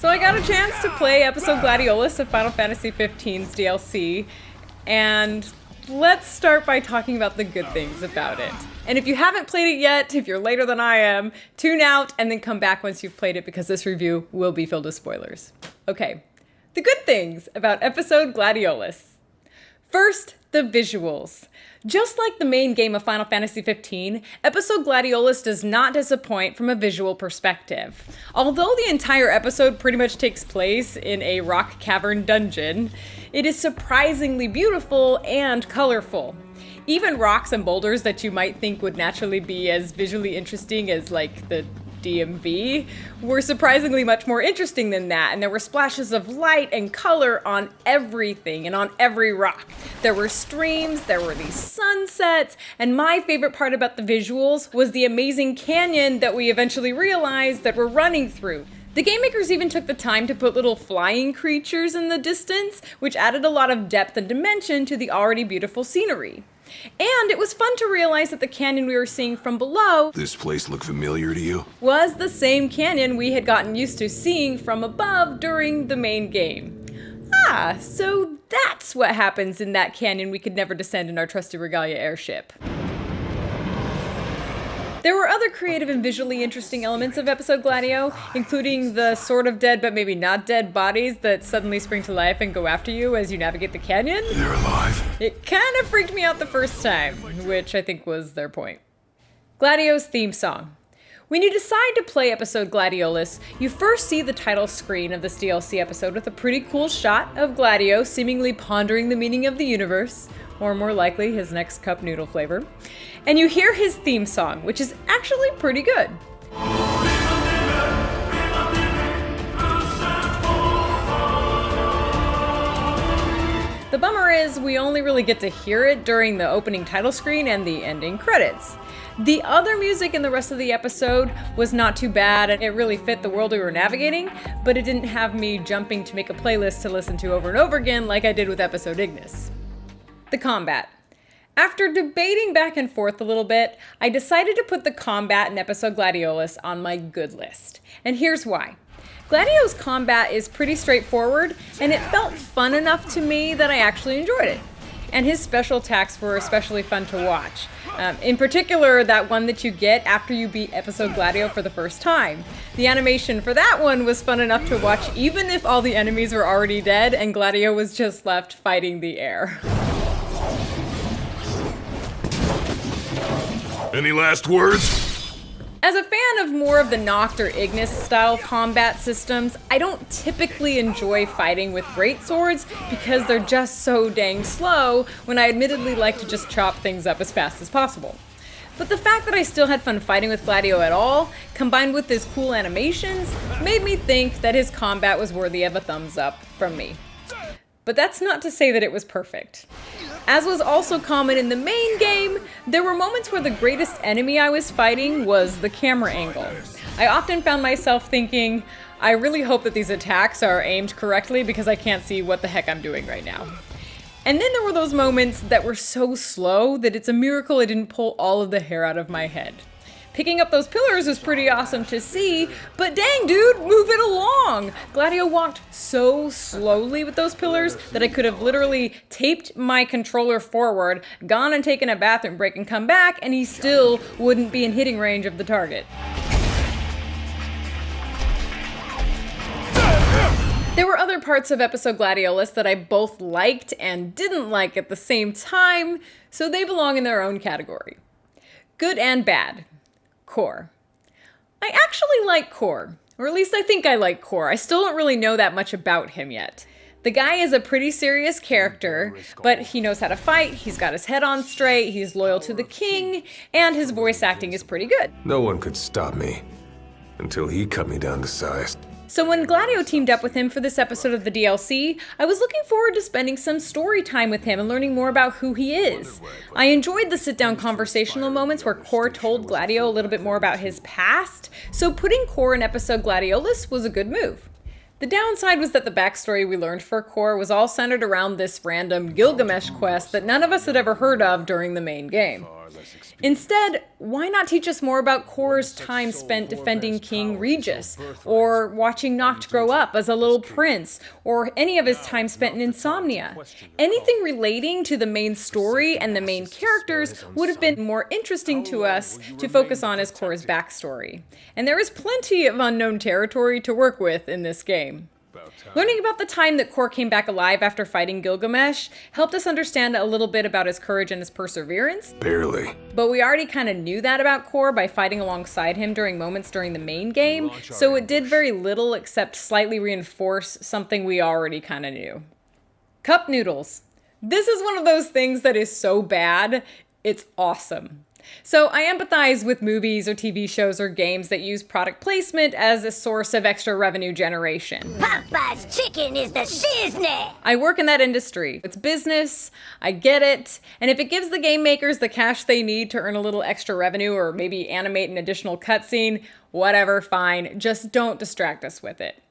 So I got a chance to play episode Gladiolus of Final Fantasy XV's DLC, and let's start by talking about the good things about it. And if you haven't played it yet, if you're later than I am, tune out and then come back once you've played it because this review will be filled with spoilers. Okay, the good things about episode Gladiolus. First, the visuals. Just like the main game of Final Fantasy XV, episode Gladiolus does not disappoint from a visual perspective. Although the entire episode pretty much takes place in a rock cavern dungeon, it is surprisingly beautiful and colorful. Even rocks and boulders that you might think would naturally be as visually interesting as like the DMV were surprisingly much more interesting than that, and there were splashes of light and color on everything and on every rock. There were streams, there were these sunsets, and my favorite part about the visuals was the amazing canyon that we eventually realized that we're running through. The game makers even took the time to put little flying creatures in the distance, which added a lot of depth and dimension to the already beautiful scenery. And it was fun to realize that the canyon we were seeing from below This place look familiar to you? was the same canyon we had gotten used to seeing from above during the main game. Ah, so that's what happens in that canyon we could never descend in our trusty Regalia airship. There were other creative and visually interesting elements of episode Gladio, including the sort of dead but maybe not dead bodies that suddenly spring to life and go after you as you navigate the canyon. They're alive. It kind of freaked me out the first time, which I think was their point. Gladio's theme song. When you decide to play episode Gladiolus, you first see the title screen of this DLC episode with a pretty cool shot of Gladio seemingly pondering the meaning of the universe, or more likely his next cup noodle flavor, and you hear his theme song, which is actually pretty good. The bummer is we only really get to hear it during the opening title screen and the ending credits. The other music in the rest of the episode was not too bad, and it really fit the world we were navigating, but it didn't have me jumping to make a playlist to listen to over and over again like I did with episode Ignis. The combat. After debating back and forth a little bit, I decided to put the combat in episode Gladiolus on my good list. And here's why. Gladio's combat is pretty straightforward, and it felt fun enough to me that I actually enjoyed it. And his special attacks were especially fun to watch. In particular, that one that you get after you beat episode Gladio for the first time. The animation for that one was fun enough to watch even if all the enemies were already dead and Gladio was just left fighting the air. Any last words? As a fan of more of the Noct or Ignis style combat systems, I don't typically enjoy fighting with greatswords because they're just so dang slow when I admittedly like to just chop things up as fast as possible. But the fact that I still had fun fighting with Gladio at all, combined with his cool animations, made me think that his combat was worthy of a thumbs up from me. But that's not to say that it was perfect. As was also common in the main game, there were moments where the greatest enemy I was fighting was the camera angle. I often found myself thinking, I really hope that these attacks are aimed correctly because I can't see what the heck I'm doing right now. And then there were those moments that were so slow that it's a miracle I didn't pull all of the hair out of my head. Picking up those pillars was pretty awesome to see, but dang dude, move it along! Gladio walked so slowly with those pillars that I could have literally taped my controller forward, gone and taken a bathroom break and come back, and he still wouldn't be in hitting range of the target. There were other parts of episode Gladiolus that I both liked and didn't like at the same time, so they belong in their own category. Good and bad. Core. I actually like Core, or at least I think I like Core. I still don't really know that much about him yet. The guy is a pretty serious character, but he knows how to fight, he's got his head on straight, he's loyal to the king, and his voice acting is pretty good. No one could stop me until he cut me down to size. So when Gladio teamed up with him for this episode of the DLC, I was looking forward to spending some story time with him and learning more about who he is. I enjoyed the sit-down conversational moments where Core told Gladio a little bit more about his past, so putting Core in episode Gladiolus was a good move. The downside was that the backstory we learned for Core was all centered around this random Gilgamesh quest that none of us had ever heard of during the main game. Instead, why not teach us more about Korra's time spent defending King Regis, or watching Noct grow up as a little prince, or any of his time spent in Insomnia? Anything relating to the main story and the main characters would have been more interesting to us to focus on as Korra's backstory. And there is plenty of unknown territory to work with in this game. Learning about the time that Korra came back alive after fighting Gilgamesh helped us understand a little bit about his courage and his perseverance. Barely. But we already kind of knew that about Korra by fighting alongside him during moments during the main game, so it did very little except slightly reinforce something we already kind of knew. Cup noodles. This is one of those things that is so bad, it's awesome. So I empathize with movies or TV shows or games that use product placement as a source of extra revenue generation. Popeye's chicken is the shiznit! I work in that industry. It's business, I get it, and if it gives the game makers the cash they need to earn a little extra revenue or maybe animate an additional cutscene, whatever, fine, just don't distract us with it.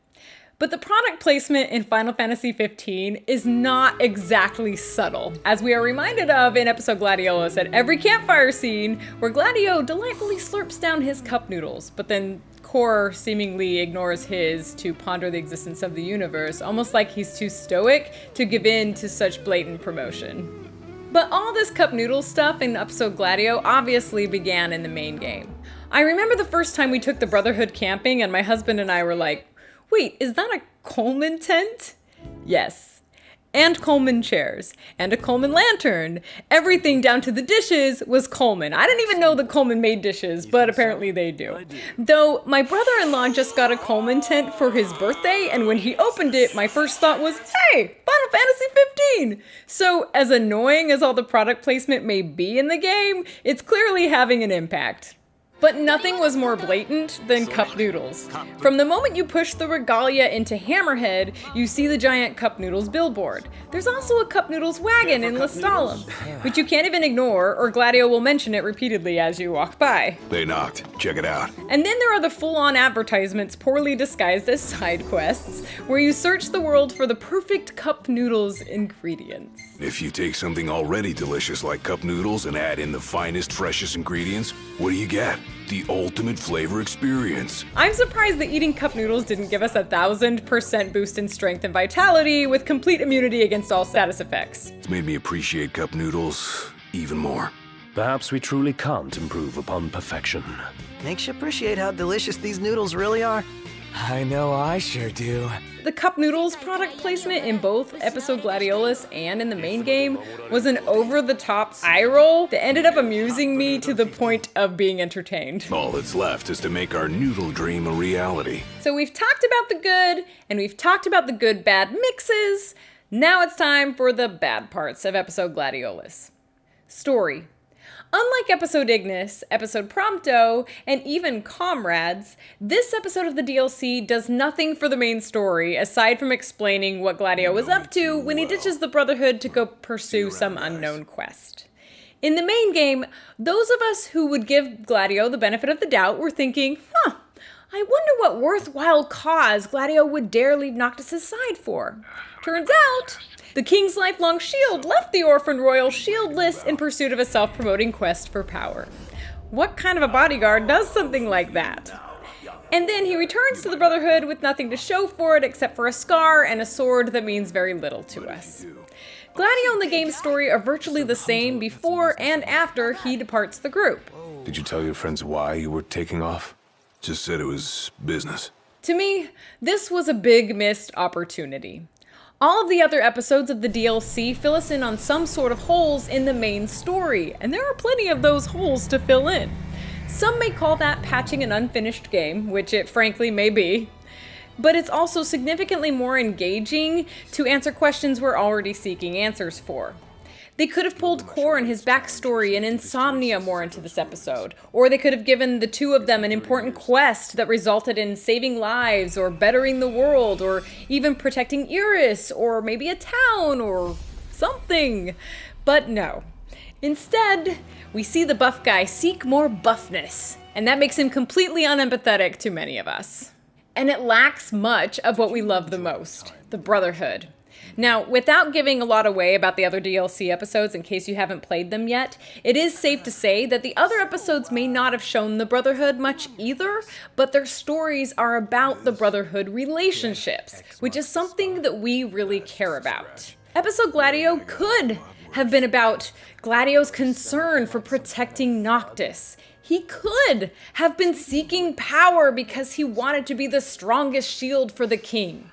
But the product placement in Final Fantasy XV is not exactly subtle, as we are reminded of in episode Gladiolus at every campfire scene where Gladio delightfully slurps down his cup noodles, but then Korra seemingly ignores his to ponder the existence of the universe, almost like he's too stoic to give in to such blatant promotion. But all this cup noodle stuff in episode Gladio obviously began in the main game. I remember the first time we took the Brotherhood camping and my husband and I were like, wait, is that a Coleman tent? Yes. And Coleman chairs. And a Coleman lantern. Everything down to the dishes was Coleman. I didn't even know that Coleman made dishes, but apparently they do. Though, my brother-in-law just got a Coleman tent for his birthday, and when he opened it, my first thought was, hey, Final Fantasy XV! So, as annoying as all the product placement may be in the game, it's clearly having an impact. But nothing was more blatant than cup noodles. From the moment you push the regalia into Hammerhead, you see the giant cup noodles billboard. There's also a cup noodles wagon in Lestalem, which you can't even ignore, or Gladio will mention it repeatedly as you walk by. They knocked. Check it out. And then there are the full-on advertisements poorly disguised as side quests, where you search the world for the perfect cup noodles ingredients. If you take something already delicious like cup noodles and add in the finest, freshest ingredients, what do you get? The ultimate flavor experience. I'm surprised that eating cup noodles didn't give us 1,000% boost in strength and vitality with complete immunity against all status effects. It's made me appreciate cup noodles even more. Perhaps we truly can't improve upon perfection. Makes you appreciate how delicious these noodles really are. I know I sure do. The cup noodles product placement in both episode Gladiolus and in the main game was an over-the-top eye roll that ended up amusing me to the point of being entertained. All that's left is to make our noodle dream a reality. So we've talked about the good, and we've talked about the good-bad mixes. Now it's time for the bad parts of episode Gladiolus. Story. Unlike episode Ignis, episode Prompto, and even Comrades, this episode of the DLC does nothing for the main story aside from explaining what Gladio was up to when he ditches the Brotherhood to go pursue some unknown quest. In the main game, those of us who would give Gladio the benefit of the doubt were thinking, I wonder what worthwhile cause Gladio would dare leave Noctis' side for. Turns out, the King's lifelong shield left the orphaned royal shieldless in pursuit of a self-promoting quest for power. What kind of a bodyguard does something like that? And then he returns to the Brotherhood with nothing to show for it except for a scar and a sword that means very little to us. Gladio and the game's story are virtually the same before and after he departs the group. Did you tell your friends why you were taking off? Just said it was business. To me, this was a big missed opportunity. All of the other episodes of the DLC fill us in on some sort of holes in the main story, and there are plenty of those holes to fill in. Some may call that patching an unfinished game, which it frankly may be, but it's also significantly more engaging to answer questions we're already seeking answers for. They could have pulled Korra and his backstory and Insomnia more into this episode, or they could have given the two of them an important quest that resulted in saving lives, or bettering the world, or even protecting Iris, or maybe a town, or something. But no. Instead, we see the buff guy seek more buffness, and that makes him completely unempathetic to many of us. And it lacks much of what we love the most, the Brotherhood. Now, without giving a lot away about the other DLC episodes in case you haven't played them yet, it is safe to say that the other episodes may not have shown the Brotherhood much either, but their stories are about the Brotherhood relationships, which is something that we really care about. Episode Gladio could have been about Gladio's concern for protecting Noctis. He could have been seeking power because he wanted to be the strongest shield for the king.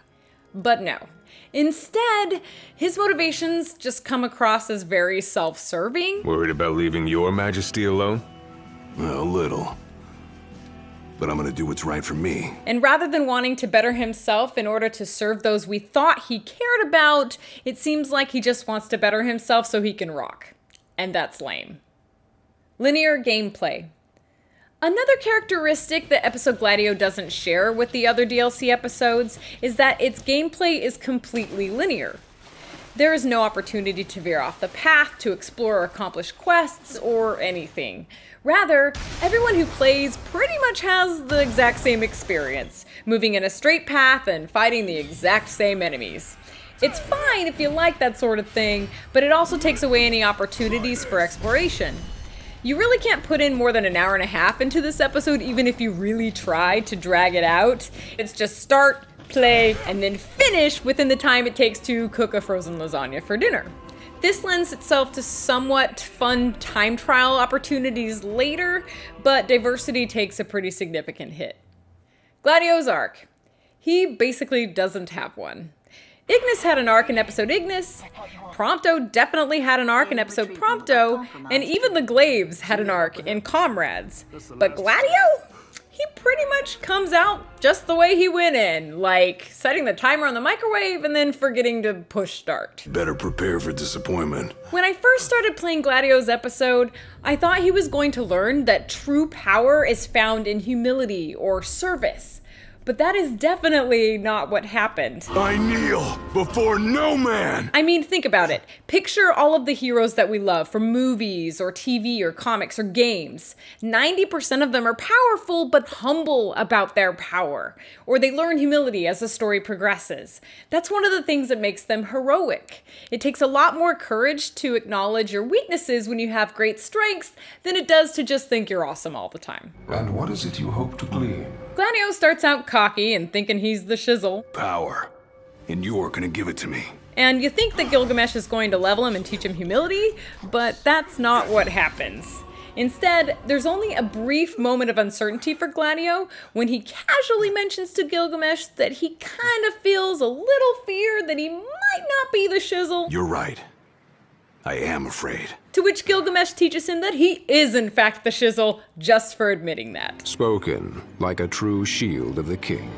But no. Instead, his motivations just come across as very self-serving. Worried about leaving your majesty alone? A little. But I'm gonna do what's right for me. And rather than wanting to better himself in order to serve those we thought he cared about, it seems like he just wants to better himself so he can rock. And that's lame. Linear gameplay. Another characteristic that episode Gladio doesn't share with the other DLC episodes is that its gameplay is completely linear. There is no opportunity to veer off the path, to explore or accomplish quests, or anything. Rather, everyone who plays pretty much has the exact same experience, moving in a straight path and fighting the exact same enemies. It's fine if you like that sort of thing, but it also takes away any opportunities for exploration. You really can't put in more than an hour and a half into this episode, even if you really try to drag it out. It's just start, play, and then finish within the time it takes to cook a frozen lasagna for dinner. This lends itself to somewhat fun time trial opportunities later, but diversity takes a pretty significant hit. Gladio's arc. He basically doesn't have one. Ignis had an arc in episode Ignis, Prompto definitely had an arc in episode Prompto, and even the Glaives had an arc in Comrades. But Gladio? He pretty much comes out just the way he went in, like setting the timer on the microwave and then forgetting to push start. Better prepare for disappointment. When I first started playing Gladio's episode, I thought he was going to learn that true power is found in humility or service. But that is definitely not what happened. I kneel before no man! I mean, think about it. Picture all of the heroes that we love from movies or TV or comics or games. 90% of them are powerful but humble about their power. Or they learn humility as the story progresses. That's one of the things that makes them heroic. It takes a lot more courage to acknowledge your weaknesses when you have great strengths than it does to just think you're awesome all the time. And what is it you hope to glean? Gladio starts out cocky and thinking he's the shizzle. Power. And you're gonna give it to me. And you think that Gilgamesh is going to level him and teach him humility, but that's not what happens. Instead, there's only a brief moment of uncertainty for Gladio when he casually mentions to Gilgamesh that he kind of feels a little fear that he might not be the shizzle. You're right. I am afraid. To which Gilgamesh teaches him that he is in fact the shizzle, just for admitting that. Spoken like a true shield of the king.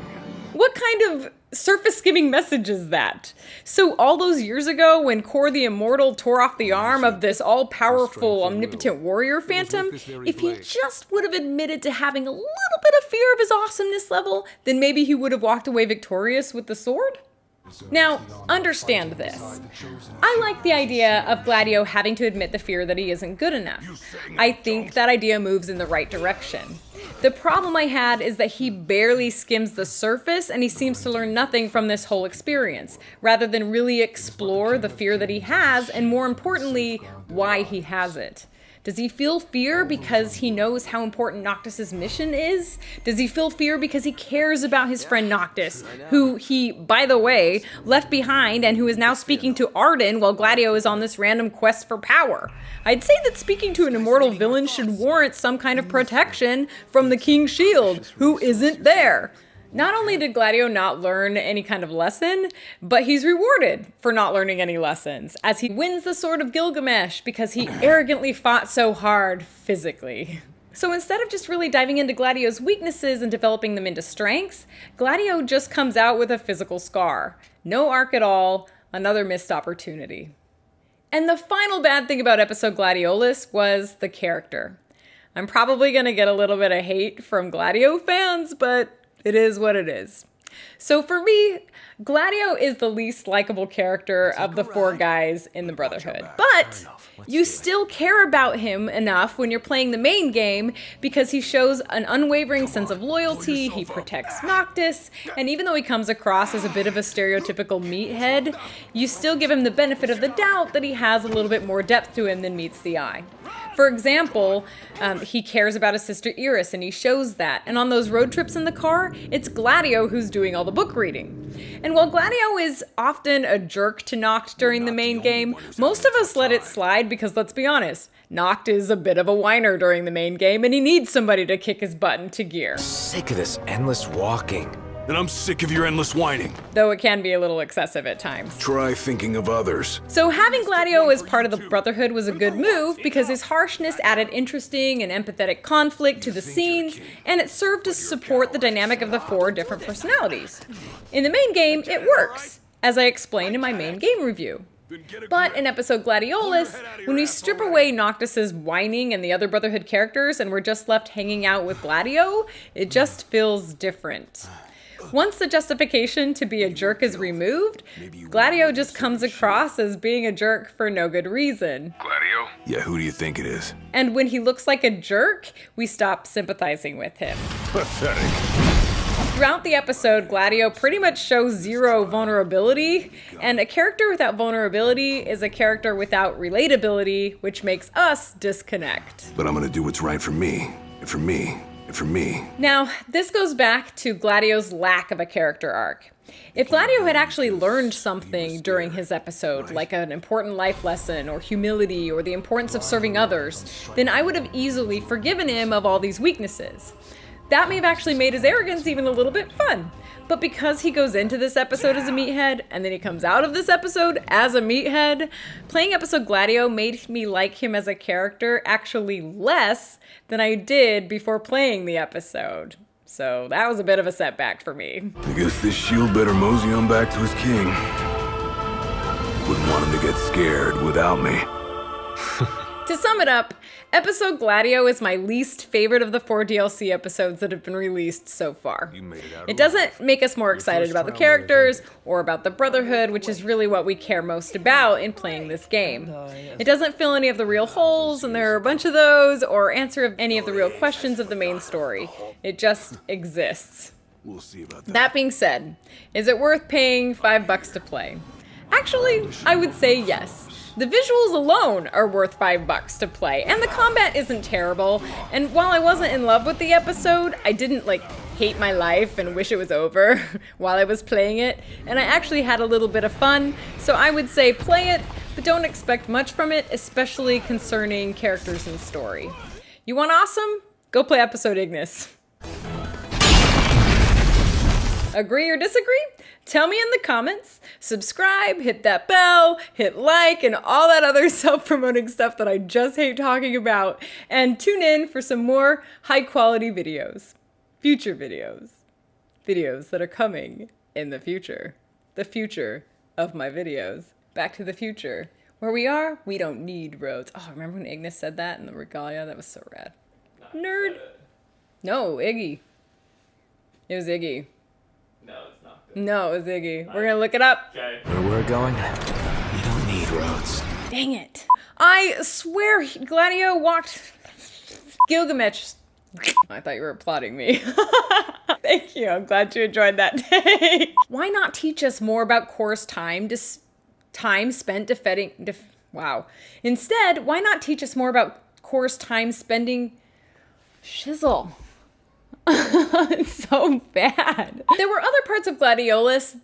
What kind of surface-skimming message is that? So all those years ago, when Kor the Immortal tore off the arm of this all-powerful, omnipotent warrior phantom, if he just would have admitted to having a little bit of fear of his awesomeness level, then maybe he would have walked away victorious with the sword? Now, understand this. I like the idea of Gladio having to admit the fear that he isn't good enough. I think that idea moves in the right direction. The problem I had is that he barely skims the surface and he seems to learn nothing from this whole experience, rather than really explore the fear that he has and, more importantly, why he has it. Does he feel fear because he knows how important Noctis's mission is? Does he feel fear because he cares about his friend Noctis, who he, by the way, left behind and who is now speaking to Arden while Gladio is on this random quest for power? I'd say that speaking to an immortal villain should warrant some kind of protection from the King's Shield, who isn't there. Not only did Gladio not learn any kind of lesson, but he's rewarded for not learning any lessons, as he wins the Sword of Gilgamesh because he arrogantly fought so hard physically. So instead of just really diving into Gladio's weaknesses and developing them into strengths, Gladio just comes out with a physical scar. No arc at all, another missed opportunity. And the final bad thing about episode Gladiolus was the character. I'm probably gonna get a little bit of hate from Gladio fans, but it is what it is. So for me, Gladio is the least likable character of the four guys in the Brotherhood. But you still care about him enough when you're playing the main game because he shows an unwavering sense of loyalty, he protects Noctis, and even though he comes across as a bit of a stereotypical meathead, you still give him the benefit of the doubt that he has a little bit more depth to him than meets the eye. For example, he cares about his sister Iris, and he shows that. And on those road trips in the car, it's Gladio who's doing all the book reading. And while Gladio is often a jerk to Noct during the main game, most of us let it slide because, let's be honest, Noct is a bit of a whiner during the main game, and he needs somebody to kick his butt into gear. Sick of this endless walking. And I'm sick of your endless whining. Though it can be a little excessive at times. Try thinking of others. So having Gladio as part of the Brotherhood was a good move because his harshness added interesting and empathetic conflict to the scenes, and it served to support the dynamic of the four different personalities. In the main game, it works, as I explained in my main game review. But in episode Gladiolus, when we strip away Noctis's whining and the other Brotherhood characters and we're just left hanging out with Gladio, it just feels different. Once the justification to be a jerk is removed, Gladio just comes across as being a jerk for no good reason. Gladio? Yeah, who do you think it is? And when he looks like a jerk, we stop sympathizing with him. Pathetic. Throughout the episode, Gladio pretty much shows zero vulnerability, and a character without vulnerability is a character without relatability, which makes us disconnect. But I'm gonna do what's right for me. For me. For me. Now, this goes back to Gladio's lack of a character arc. If Gladio had actually learned something during his episode, like an important life lesson or humility or the importance of serving others, then I would have easily forgiven him of all these weaknesses. That may have actually made his arrogance even a little bit fun. But because he goes into this episode as a meathead, and then he comes out of this episode as a meathead, playing episode Gladio made me like him as a character actually less than I did before playing the episode. So that was a bit of a setback for me. I guess this shield better mosey on back to his king. Wouldn't want him to get scared without me. To sum it up, episode Gladio is my least favorite of the 4 DLC episodes that have been released so far. It doesn't make us more excited about the characters or about the Brotherhood, which is really what we care most about in playing this game. It doesn't fill any of the real holes, and there are a bunch of those, or answer any of the real questions of the main story. It just exists. We'll see about that. That being said, is it worth paying $5 to play? Actually, I would say yes. The visuals alone are worth $5 to play, and the combat isn't terrible. And while I wasn't in love with the episode, I didn't hate my life and wish it was over while I was playing it, and I actually had a little bit of fun. So I would say play it, but don't expect much from it, especially concerning characters and story. You want awesome? Go play episode Ignis. Agree or disagree? Tell me in the comments. Subscribe, hit that bell, hit like, and all that other self-promoting stuff that I just hate talking about. And tune in for some more high-quality videos. Future videos. Videos that are coming in the future. The future of my videos. Back to the future. Where we are, we don't need roads. Oh, remember when Ignis said that in the Regalia? That was so rad. Nerd. No, Iggy. It was Iggy. No, it was Iggy. We're gonna look it up. Where we're going, we don't need roads. Dang it. I swear Gladio walked Gilgamesh. I thought you were applauding me. Thank you. I'm glad you enjoyed that take. Why not teach us more about Kor's time spent defending... Wow. Instead, why not teach us more about Kor's time spending... Shizzle. It's so bad. There were other parts of Gladiolus.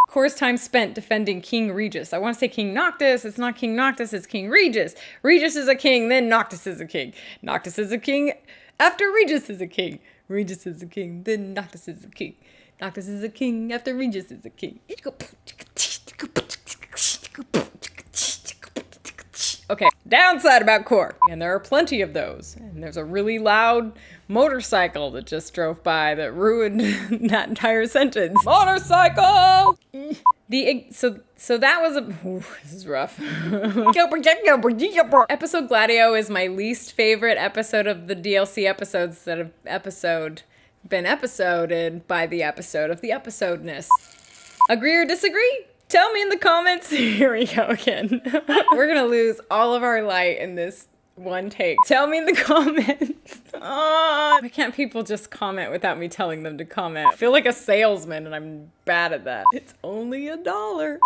Kor's time spent defending King Regis. I want to say King Noctis. It's not King Noctis, it's King Regis. Regis is a king, then Noctis is a king. Noctis is a king after Regis is a king. Regis is a king, then Noctis is a king. Noctis is a king after Regis is a king. Okay, downside about Kor. And there are plenty of those. And there's a really loud motorcycle that just drove by that ruined that entire sentence. Motorcycle! So that was this is rough. Episode Gladio is my least favorite episode of the DLC episodes been episoded by the episode of the episodeness. Agree or disagree? Tell me in the comments. Here we go again. We're gonna lose all of our light in this one take. Tell me in the comments. Why can't people just comment without me telling them to comment? I feel like a salesman and I'm bad at that. It's only $1.